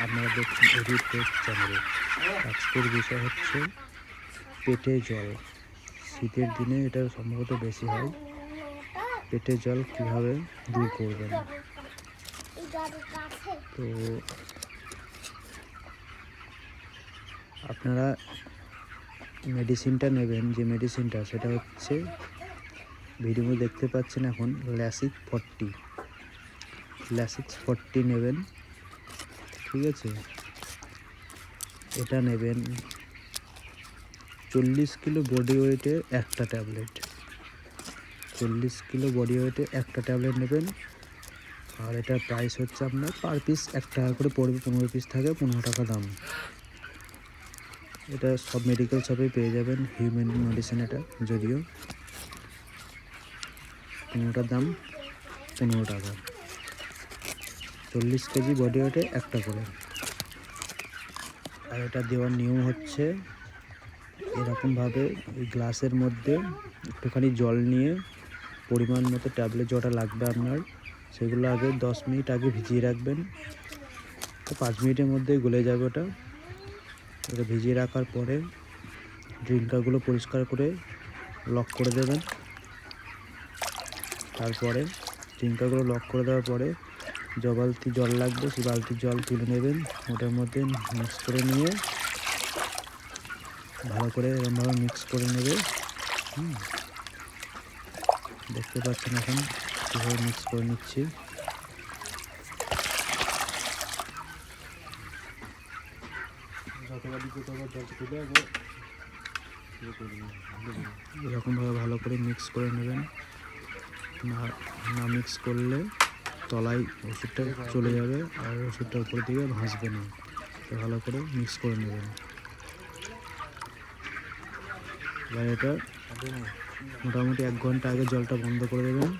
আপনারা দেখছেন এডিট চ্যানেলে। আজকের বিষয় হচ্ছে পেটে জল। শীতের দিনে এটা সম্ভবত বেশি হয়। পেটে জল কিভাবে দূর করবেন। তো আপনারা মেডিসিনটা নেবেন, যে মেডিসিনটা সেটা হচ্ছে ভিডিও দেখতে পাচ্ছেন এখন ল্যাসিক্স 40 নেবেন, ঠিক আছে। এটা নেবেন 40 কিলো বডি ওয়েটের একটা ট্যাবলেট। 40 কিলো বডি ওয়েটে একটা ট্যাবলেট নেবেন। আর এটার প্রাইস হচ্ছে আপনার পার পিস 1 টাকা করে পড়বে। 15 পিস থাকে 15 টাকা দাম। এটা সব মেডিকেল শপে পেয়ে যাবেন। হিউম্যান মেডিসিন এটা, যদিও 15টার দাম 15 টাকা। 40 কেজি বডি ওয়েটে একটা করে। আর এটা দেওয়ার নিয়ম হচ্ছে এরকমভাবে এই গ্লাসের মধ্যে একটুখানি জল নিয়ে পরিমাণ মতো ট্যাবলেট যেটা লাগবে আপনার, সেগুলো আগে 10 মিনিট আগে ভিজিয়ে রাখবেন। তো 5 মিনিটের মধ্যে গলে যাবে ওটা। এটা ভিজিয়ে রাখার পরে ড্রিঙ্কারগুলো পরিষ্কার করে লক করে দেবেন। তারপরে ড্রিঙ্কারগুলো লক করে দেওয়ার পরে যে বালতি জল লাগবে সেই বালতির জল তুলে নেবেন। ওটার মধ্যে মিক্স করে নিয়ে ভালো করে এরকমভাবে মিক্স করে নেবে। দেখতে পাচ্ছেন এখন কীভাবে মিক্স করে নিচ্ছি। এরকমভাবে ভালো করে মিক্স করে নেবেন। না মিক্স করলে তলায় ওষুধটা চলে যাবে আর ওষুধটা উপর দিকে ভাসবে না। তো ভালো করে মিক্স করে নেবেন। এবার এটা মোটামুটি 1 ঘন্টা আগে জলটা বন্ধ করে দেবেন।